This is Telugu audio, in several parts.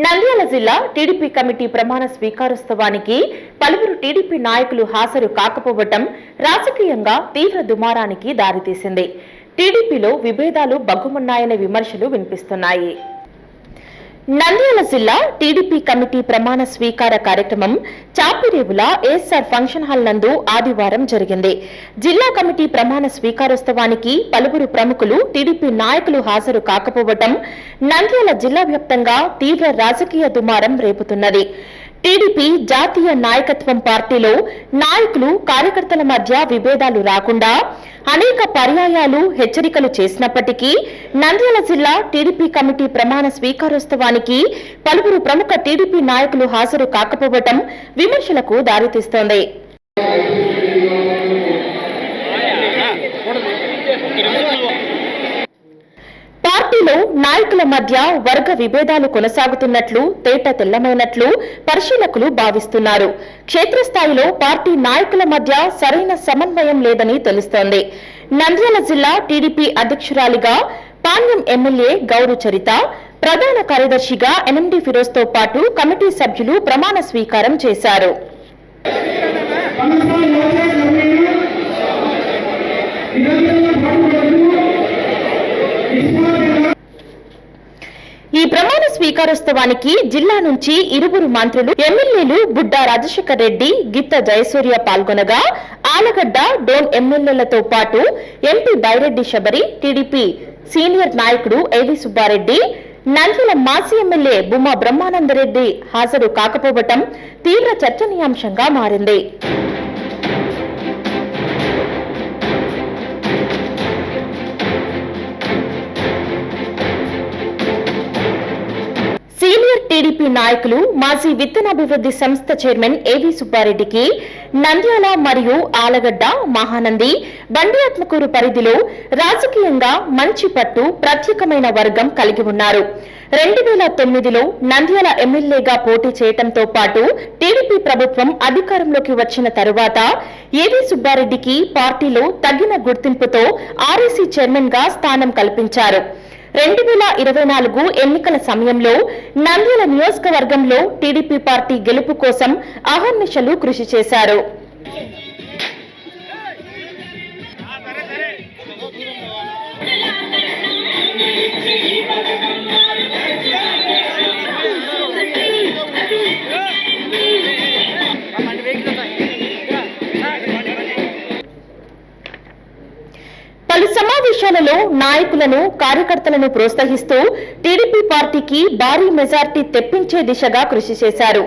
నంద్యాల జిల్లా టీడీపీ కమిటీ ప్రమాణ స్వీకారోత్సవానికి పలువురు టీడీపీ నాయకులు హాజరు కాకపోవటం రాజకీయంగా తీవ్ర దుమారానికి దారితీసింది. టీడీపీలో విభేదాలు బగ్గుమన్నాయనే విమర్శలు వినిపిస్తున్నాయి. నంద్యాల జిల్లా టీడీపీ కమిటీ ప్రమాణ స్వీకార కార్యక్రమం చాపిరేవుల ఏఎస్ఆర్ ఫంక్షన్ హాల్ నందు ఆదివారం జరిగింది. జిల్లా కమిటీ ప్రమాణ స్వీకారోత్సవానికి పలువురు ప్రముఖులు టీడీపీ నాయకులు హాజరు కాకపోవటం నంద్యాల జిల్లా వ్యాప్తంగా తీవ్ర రాజకీయ దుమారం రేపుతున్నది. టీడీపీ జాతీయ నాయకత్వం పార్టీలో నాయకులు కార్యకర్తల మధ్య విభేదాలు రాకుండా అనేక పర్యాయాలు హెచ్చరికలు చేసినప్పటికీ నంద్యాల జిల్లా టీడీపీ కమిటీ ప్రమాణ స్వీకారోత్సవానికి పలువురు ప్రముఖ టీడీపీ నాయకులు హాజరు కాకపోవటం విమర్శలకు దారితీస్తోంది. పార్టీలో నాయకుల మధ్య వర్గ విభేదాలు కొనసాగుతున్నట్లు తేట తెల్లమైనట్లు పరిశీలకులు భావిస్తున్నారు. క్షేత్రస్థాయిలో పార్టీ నాయకుల మధ్య సరైన సమన్వయం లేదని తెలుస్తోంది. నంద్యాల జిల్లా టీడీపీ అధ్యక్షురాలిగా పాణ్యం ఎమ్మెల్యే గౌరు చరిత, ప్రధాన కార్యదర్శిగా ఎన్ఎండి ఫిరోజ్ తో పాటు కమిటీ సభ్యులు ప్రమాణ స్వీకారం చేశారు. ఈ ప్రమాణ స్వీకారోత్సవానికి జిల్లా నుంచి ఇరువురు మంత్రులు, ఎమ్మెల్యేలు బుడ్డా రాజశేఖర్ రెడ్డి, గిత్త జయసూర్య పాల్గొనగా ఆలగడ్డ, డోన్ ఎమ్మెల్యేలతో పాటు MP Byreddy Shabari, TDP senior నాయకుడు ఏవి సుబ్బారెడ్డి, నంద్యాల మాజీ ఎమ్మెల్యే భూమా బ్రహ్మానందరెడ్డి హాజరు కాకపోవటం తీవ్ర చర్చనీయాంశంగా మారింది. సీనియర్ టీడీపీ నాయకులు మాజీ విత్తనాభివృద్ధి సంస్థ చైర్మన్ ఏవి సుబ్బారెడ్డికి నంద్యాల మరియు ఆలగడ్డ, మహానంది, బండి ఆత్మకూరు పరిధిలో రాజకీయంగా మంచి పట్టు, ప్రత్యేకమైన వర్గం కలిగి ఉన్నారు. 2009లో నంద్యాల ఎమ్మెల్యేగా పోటీ చేయడంతో పాటు టీడీపీ ప్రభుత్వం అధికారంలోకి వచ్చిన తరువాత ఏవి సుబ్బారెడ్డికి పార్టీలో తగిన గుర్తింపుతో ఆర్ఎసీ చైర్మన్ గా స్థానం కల్పించారు. 2024 ఎన్నికల సమయంలో నంద్యాల నియోజకవర్గంలో టీడీపీ పార్టీ గెలుపు కోసం అహర్నిశలు కృషి చేశారు. పలు సమావేశాలలో నాయకులను, కార్యకర్తలను ప్రోత్సహిస్తూ టీడీపీ పార్టీకి భారీ మెజార్టీ తెప్పించే దిశగా కృషి చేశారు.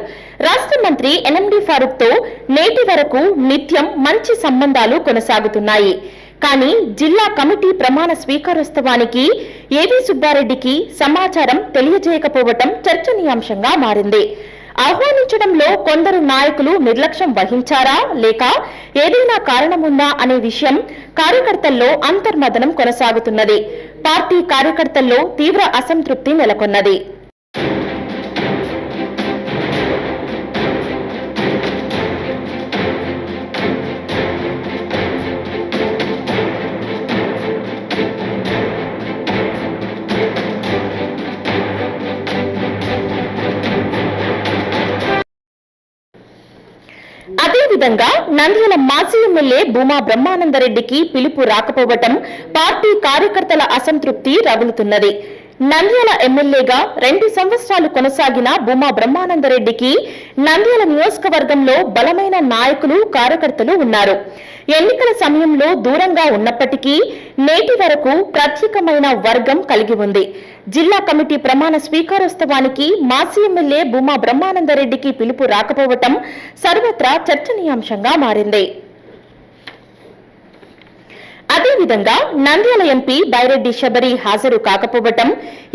రాష్ట్ర మంత్రి ఎన్ఎండి ఫారూక్ తో నేటి వరకు నిత్యం మంచి సంబంధాలు కొనసాగుతున్నాయి. కానీ జిల్లా కమిటీ ప్రమాణ స్వీకారోత్సవానికి ఏవి సుబ్బారెడ్డికి సమాచారం తెలియజేయకపోవటం చర్చనీయాంశంగా మారింది. ఆహ్వానించడంలో కొందరు నాయకులు నిర్లక్ష్యం వహించారా లేక ఏదైనా కారణముందా అనే విషయం కార్యకర్తల్లో అంతర్మదనం కొనసాగుతున్నది. పార్టీ కార్యకర్తల్లో తీవ్ర అసంతృప్తి నెలకొన్నది. అదేవిధంగా నంద్యాల మాజీ ఎమ్మెల్యే భూమా బ్రహ్మానందరెడ్డికి పిలుపు రాకపోవటం పార్టీ కార్యకర్తల అసంతృప్తి రగులుతున్నది. నంద్యాల ఎమ్మెల్యేగా 2 సంవత్సరాలు కొనసాగిన భూమా బ్రహ్మానందరెడ్డికి నంద్యాల నియోజకవర్గంలో బలమైన నాయకులు, కార్యకర్తలు ఉన్నారు. ఎన్నికల సమయంలో దూరంగా ఉన్నప్పటికీ నేటి వరకు ప్రత్యేకమైన వర్గం కలిగి ఉంది. జిల్లా కమిటీ ప్రమాణ స్వీకారోత్సవానికి మాజీ ఎమ్మెల్యే భూమా బ్రహ్మానందరెడ్డికి పిలుపు రాకపోవటం సర్వత్రా చర్చనీయాంశంగా మారింది. అదేవిధంగా నంద్యాల ఎంపీ బైరెడ్డి శబరి హాజరు కాకపోవటం,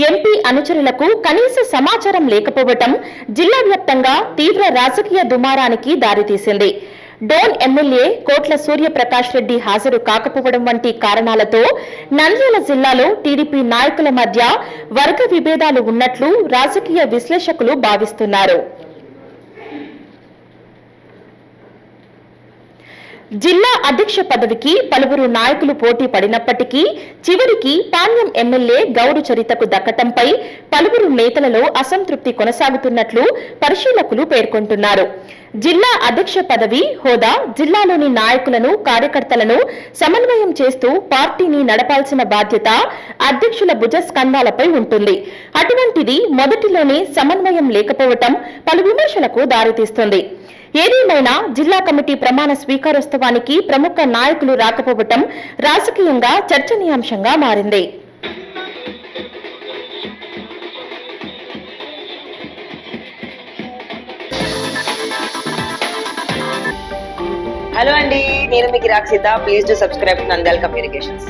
ఎంపీ అనుచరులకు కనీస సమాచారం లేకపోవటం జిల్లా వ్యాప్తంగా తీవ్ర రాజకీయ దుమారానికి దారితీసింది. డోన్ ఎమ్మెల్యే కోట్ల సూర్యప్రకాష్ రెడ్డి హాజరు కాకపోవడం వంటి కారణాలతో నంద్యాల జిల్లాలో టీడీపీ నాయకుల మధ్య వర్గ విభేదాలు ఉన్నట్లు రాజకీయ విశ్లేషకులు భావిస్తున్నారు. జిల్లా అధ్యక్ష పదవికి పలువురు నాయకులు పోటీ పడినప్పటికీ చివరికి పాణ్యం ఎమ్మెల్యే గౌడు చరితకు దక్కటంపై పలువురు నేతలలో అసంతృప్తి కొనసాగుతున్నట్లు పరిశీలకులు పేర్కొంటున్నారు. జిల్లా అధ్యక్ష పదవి హోదా జిల్లాలోని నాయకులను కార్యకర్తలను సమన్వయం చేస్తూ పార్టీని నడపాల్సిన బాధ్యత అధ్యక్షుల భుజస్కంధాలపై ఉంటుంది. అటువంటిది మొదటిలోనే సమన్వయం లేకపోవటం పలు విమర్శలకు దారితీస్తుంది. ఏదేమైనా జిల్లా కమిటీ ప్రమాణ స్వీకారోత్సవానికి ప్రముఖ నాయకులు రాకపోవటం రాజకీయంగా చర్చనీయాంశంగా మారింది. హలో అండి, నేను మీకు Rakshitha. Please to subscribe Nandyal communications.